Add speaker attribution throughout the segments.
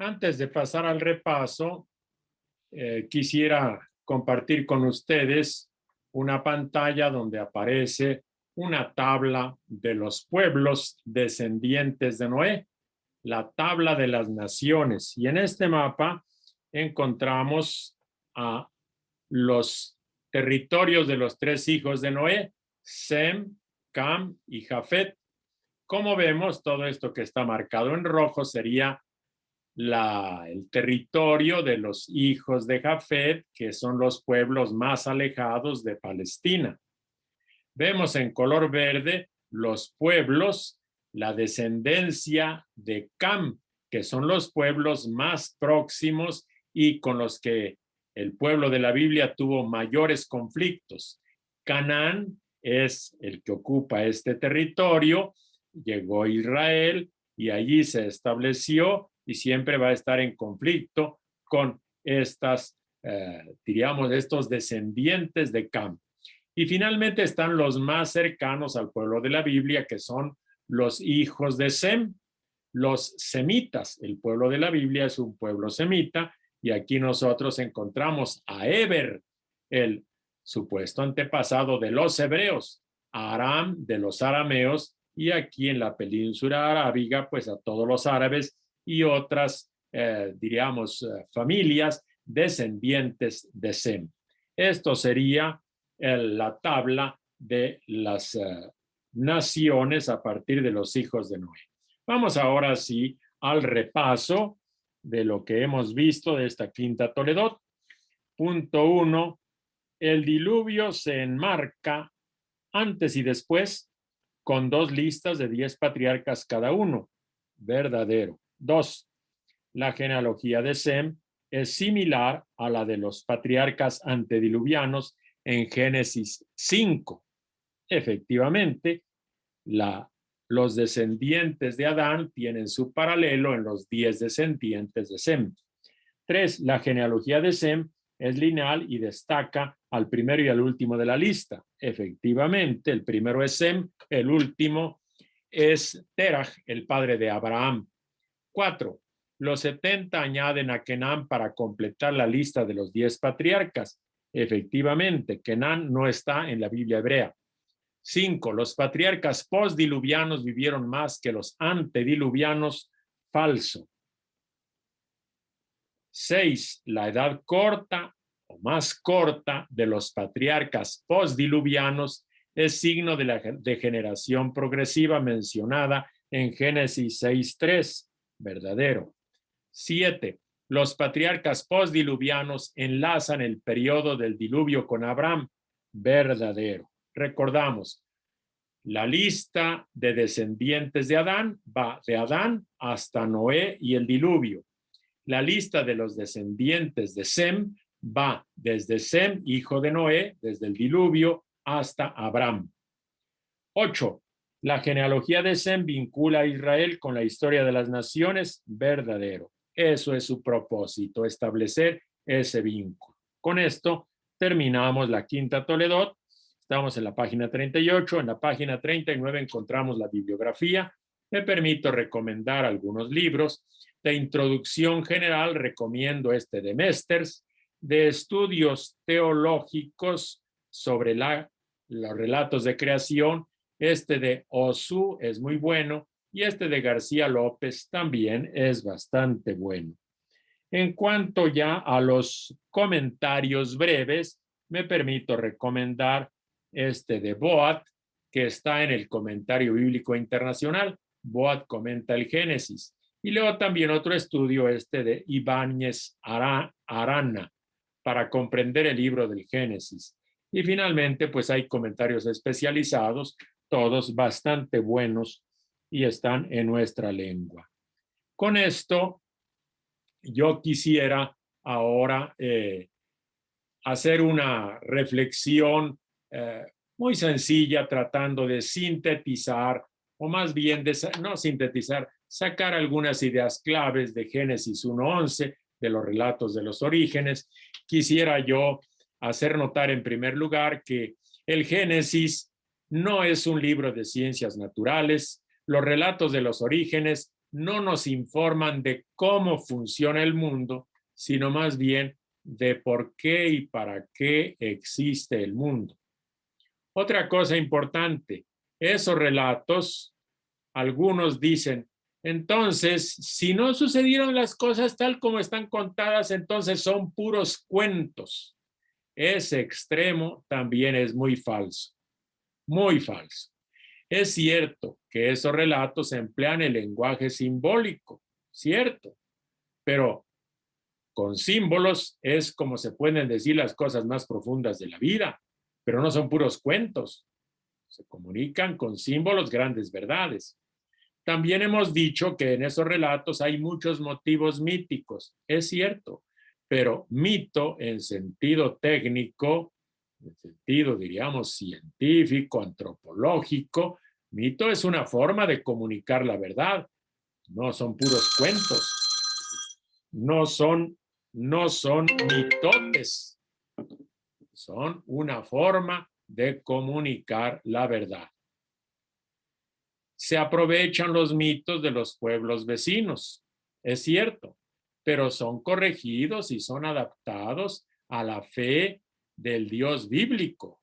Speaker 1: Antes de pasar al repaso, quisiera compartir con ustedes una pantalla donde aparece una tabla de los pueblos descendientes de Noé, la tabla de las naciones. Y en este mapa encontramos a los territorios de los tres hijos de Noé, Sem, Cam y Jafet. Como vemos, todo esto que está marcado en rojo sería el territorio de los hijos de Jafet, que son los pueblos más alejados de Palestina. Vemos en color verde los pueblos, la descendencia de Cam, que son los pueblos más próximos y con los que el pueblo de la Biblia tuvo mayores conflictos. Canaán es el que ocupa este territorio, llegó Israel y allí se estableció y siempre va a estar en conflicto con diríamos, estos descendientes de Cam. Y finalmente están los más cercanos al pueblo de la Biblia, que son los hijos de Sem, los semitas. El pueblo de la Biblia es un pueblo semita, y aquí nosotros encontramos a Eber, el supuesto antepasado de los hebreos, a Aram de los arameos, y aquí en la península arábiga, pues a todos los árabes y otras, diríamos, familias descendientes de Sem. Esto sería la tabla de las naciones a partir de los hijos de Noé. Vamos ahora sí al repaso de lo que hemos visto de esta quinta Toledot. Punto 1. El diluvio se enmarca antes y después con dos listas de 10 patriarcas cada uno. Verdadero. 2. La genealogía de Sem es similar a la de los patriarcas antediluvianos en Génesis 5. Efectivamente, los descendientes de Adán tienen su paralelo en los 10 descendientes de Sem. 3. La genealogía de Sem es lineal y destaca al primero y al último de la lista. Efectivamente, el primero es Sem, el último es Terach, el padre de Abraham. 4. Los 70 añaden a Kenán para completar la lista de los 10 patriarcas. Efectivamente, Kenán no está en la Biblia hebrea. 5. Los patriarcas postdiluvianos vivieron más que los antediluvianos. Falso. 6. La edad corta o más corta de los patriarcas postdiluvianos es signo de la degeneración progresiva mencionada en Génesis 6:3. Verdadero. 7. Los patriarcas postdiluvianos enlazan el periodo del diluvio con Abraham. Verdadero. Recordamos, la lista de descendientes de Adán va de Adán hasta Noé y el diluvio. La lista de los descendientes de Sem va desde Sem, hijo de Noé, desde el diluvio, hasta Abraham. 8. La genealogía de Sem vincula a Israel con la historia de las naciones. Verdadero. Eso es su propósito, establecer ese vínculo. Con esto terminamos la quinta Toledot. Estamos en la página 38. En la página 39 encontramos la bibliografía. Me permito recomendar algunos libros. De introducción general recomiendo este de Mesters. De estudios teológicos sobre los relatos de creación, este de Osu es muy bueno y este de García López también es bastante bueno. En cuanto ya a los comentarios breves, me permito recomendar este de Boat, que está en el Comentario Bíblico Internacional. Boat comenta el Génesis. Y luego también otro estudio, este de Ibáñez Arana, para comprender el libro del Génesis. Y finalmente, pues hay comentarios especializados, todos bastante buenos y están en nuestra lengua. Con esto, yo quisiera ahora hacer una reflexión muy sencilla, tratando de sintetizar, o más bien no sintetizar, sacar algunas ideas claves de Génesis 1:11, de los relatos de los orígenes. Quisiera yo hacer notar en primer lugar que el Génesis no es un libro de ciencias naturales. Los relatos de los orígenes no nos informan de cómo funciona el mundo, sino más bien de por qué y para qué existe el mundo. Otra cosa importante, esos relatos, algunos dicen, entonces, si no sucedieron las cosas tal como están contadas, entonces son puros cuentos. Ese extremo también es muy falso, muy falso. Es cierto que esos relatos emplean el lenguaje simbólico, cierto, pero con símbolos es como se pueden decir las cosas más profundas de la vida, pero no son puros cuentos. Se comunican con símbolos grandes verdades. También hemos dicho que en esos relatos hay muchos motivos míticos, es cierto, pero mito en sentido técnico, en sentido, diríamos, científico, antropológico, mito es una forma de comunicar la verdad, no son puros cuentos, no son mitotes, son una forma de comunicar la verdad. Se aprovechan los mitos de los pueblos vecinos, es cierto, pero son corregidos y son adaptados a la fe del Dios bíblico.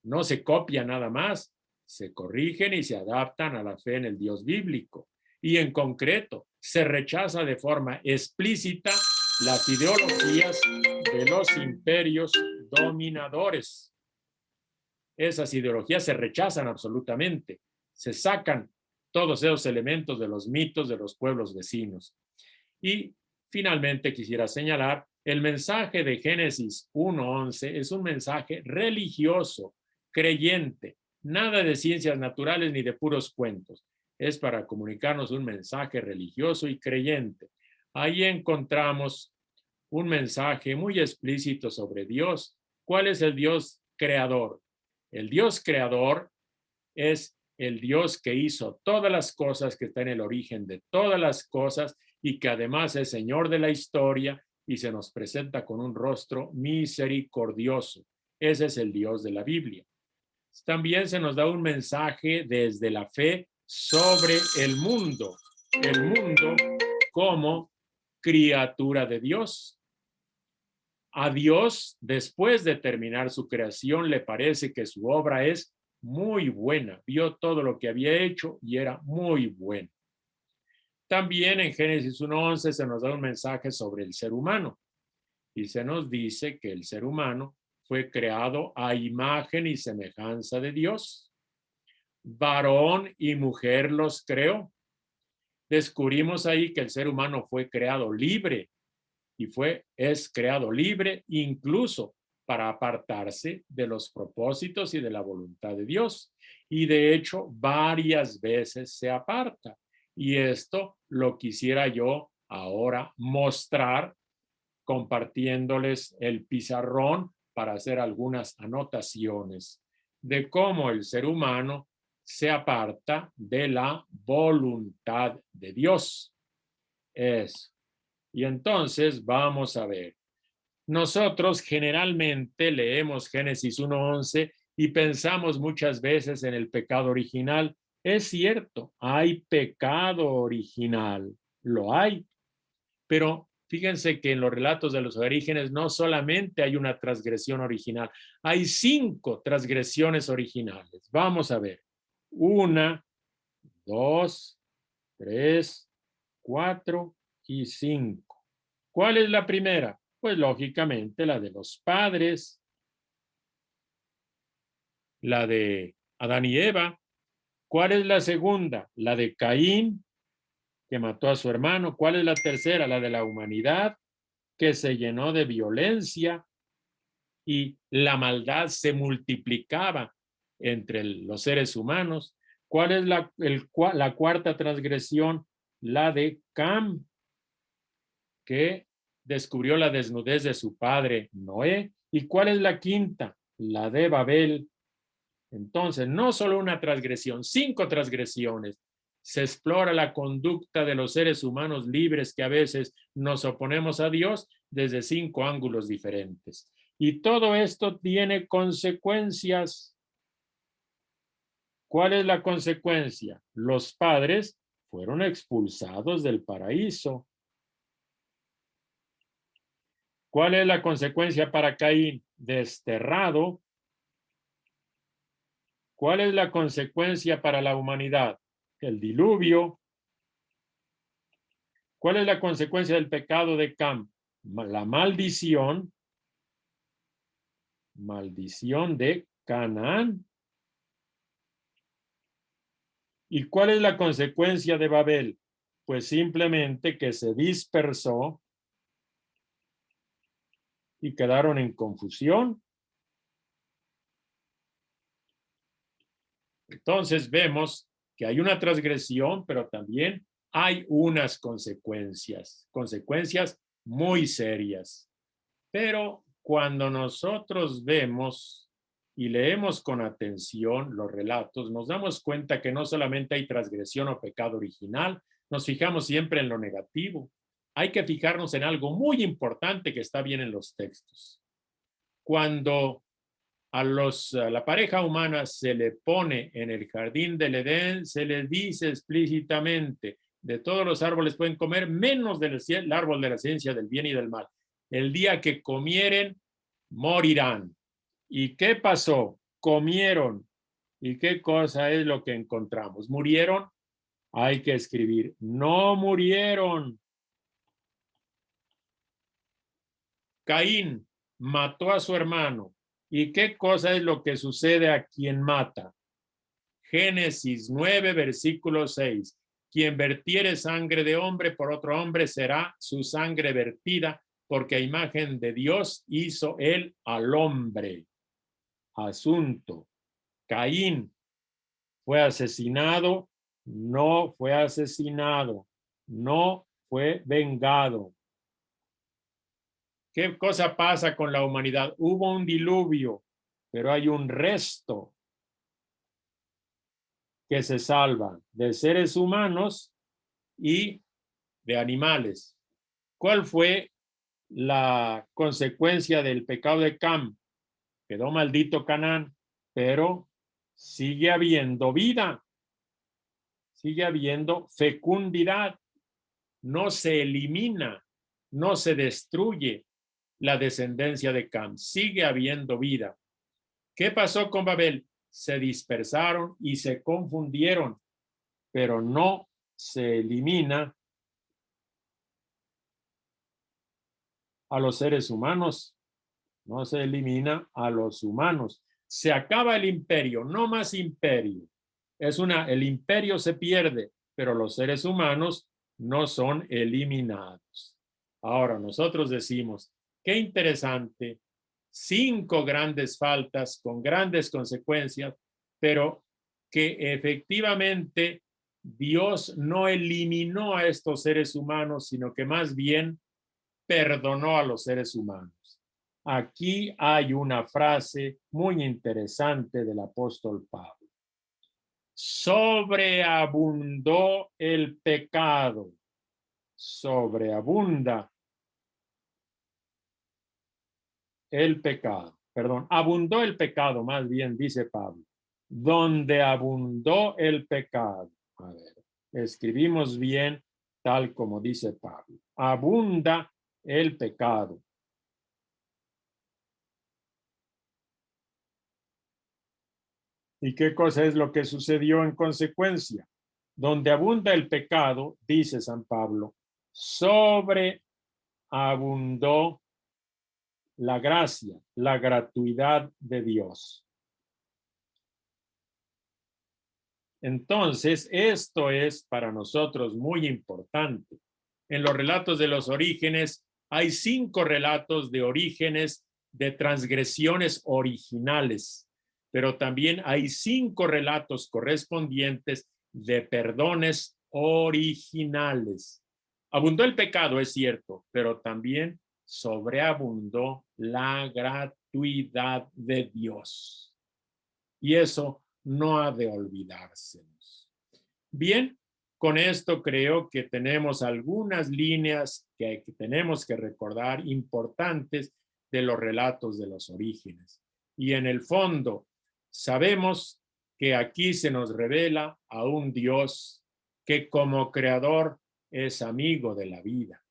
Speaker 1: No se copia nada más, se corrigen y se adaptan a la fe en el Dios bíblico. Y en concreto, se rechaza de forma explícita las ideologías de los imperios dominadores. Esas ideologías se rechazan absolutamente. Se sacan todos esos elementos de los mitos de los pueblos vecinos. Y finalmente quisiera señalar, el mensaje de Génesis 1:11 es un mensaje religioso, creyente, nada de ciencias naturales ni de puros cuentos. Es para comunicarnos un mensaje religioso y creyente. Ahí encontramos un mensaje muy explícito sobre Dios. ¿Cuál es el Dios creador? El Dios creador es el Dios que hizo todas las cosas, que está en el origen de todas las cosas y que además es Señor de la historia y se nos presenta con un rostro misericordioso. Ese es el Dios de la Biblia. También se nos da un mensaje desde la fe sobre el mundo como criatura de Dios. A Dios, después de terminar su creación, le parece que su obra es muy buena. Vio todo lo que había hecho y era muy bueno. También en Génesis 1:11 se nos da un mensaje sobre el ser humano y se nos dice que el ser humano fue creado a imagen y semejanza de Dios. Varón y mujer los creó. Descubrimos ahí que el ser humano fue creado libre y es creado libre incluso para apartarse de los propósitos y de la voluntad de Dios. Y de hecho, varias veces se aparta. Y esto lo quisiera yo ahora mostrar compartiéndoles el pizarrón para hacer algunas anotaciones de cómo el ser humano se aparta de la voluntad de Dios. Eso. Y entonces vamos a ver. Nosotros generalmente leemos Génesis 1:11 y pensamos muchas veces en el pecado original. Es cierto, hay pecado original, lo hay. Pero fíjense que en los relatos de los orígenes no solamente hay una transgresión original, hay 5 transgresiones originales. Vamos a ver. 1, 2, 3, 4 y 5. ¿Cuál es la primera? Pues lógicamente la de los padres, la de Adán y Eva. ¿Cuál es la segunda? La de Caín, que mató a su hermano. ¿Cuál es la tercera? La de la humanidad, que se llenó de violencia y la maldad se multiplicaba entre los seres humanos. ¿Cuál es la cuarta transgresión? La de Cam, que descubrió la desnudez de su padre Noé. ¿Y cuál es la quinta? La de Babel. Entonces, no solo una transgresión, 5 transgresiones. Se explora la conducta de los seres humanos libres que a veces nos oponemos a Dios desde 5 ángulos diferentes. Y todo esto tiene consecuencias. ¿Cuál es la consecuencia? Los padres Fueron expulsados del paraíso. ¿Cuál es la consecuencia para Caín? Desterrado. ¿Cuál es la consecuencia para la humanidad? El diluvio. ¿Cuál es la consecuencia del pecado de Cam? La maldición. Maldición de Canaán. ¿Y cuál es la consecuencia de Babel? Pues simplemente que se dispersó y quedaron en confusión. Entonces vemos que hay una transgresión, pero también hay unas consecuencias muy serias. Pero cuando nosotros vemos y leemos con atención los relatos, nos damos cuenta que no solamente hay transgresión o pecado original, nos fijamos siempre en lo negativo. Hay que fijarnos en algo muy importante que está bien en los textos. Cuando a la pareja humana se le pone en el jardín del Edén, se les dice explícitamente, de todos los árboles pueden comer, menos del árbol de la ciencia del bien y del mal. El día que comieren, morirán. ¿Y qué pasó? Comieron. ¿Y qué cosa es lo que encontramos? ¿Murieron? Hay que escribir, no murieron. Caín mató a su hermano. ¿Y qué cosa es lo que sucede a quien mata? Génesis 9, versículo 6. Quien vertiere sangre de hombre por otro hombre será su sangre vertida, porque a imagen de Dios hizo él al hombre. Asunto. Caín fue asesinado, no fue asesinado, no fue vengado. ¿Qué cosa pasa con la humanidad? Hubo un diluvio, pero hay un resto que se salva de seres humanos y de animales. ¿Cuál fue la consecuencia del pecado de Cam? Quedó maldito Canaán, pero sigue habiendo vida, sigue habiendo fecundidad, no se elimina, no se destruye la descendencia de Cam, sigue habiendo vida. ¿Qué pasó con Babel? Se dispersaron y se confundieron, pero no se elimina a los seres humanos, no se elimina a los humanos. Se acaba el imperio, no más imperio. El imperio se pierde, pero los seres humanos no son eliminados. Ahora nosotros decimos, qué interesante, 5 grandes faltas con grandes consecuencias, pero que efectivamente Dios no eliminó a estos seres humanos, sino que más bien perdonó a los seres humanos. Aquí hay una frase muy interesante del apóstol Pablo. Sobreabundó el pecado, sobreabunda el pecado, perdón, abundó el pecado, más bien dice Pablo, donde abundó el pecado. A ver, escribimos bien tal como dice Pablo, abunda el pecado. ¿Y qué cosa es lo que sucedió en consecuencia? Donde abunda el pecado, dice San Pablo, sobreabundó la gracia, la gratuidad de Dios. Entonces, esto es para nosotros muy importante. En los relatos de los orígenes, hay 5 relatos de orígenes de transgresiones originales, pero también hay 5 relatos correspondientes de perdones originales. Abundó el pecado, es cierto, pero también sobreabundó la gratuidad de Dios. Y eso no ha de olvidársenos. Bien, con esto creo que tenemos algunas líneas que tenemos que recordar importantes de los relatos de los orígenes. Y en el fondo, sabemos que aquí se nos revela a un Dios que como creador es amigo de la vida,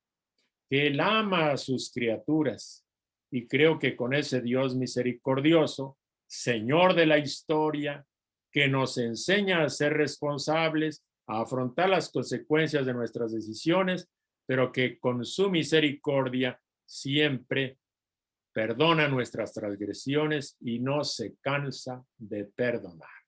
Speaker 1: que él ama a sus criaturas. Y creo que con ese Dios misericordioso, Señor de la historia, que nos enseña a ser responsables, a afrontar las consecuencias de nuestras decisiones, pero que con su misericordia siempre perdona nuestras transgresiones y no se cansa de perdonar.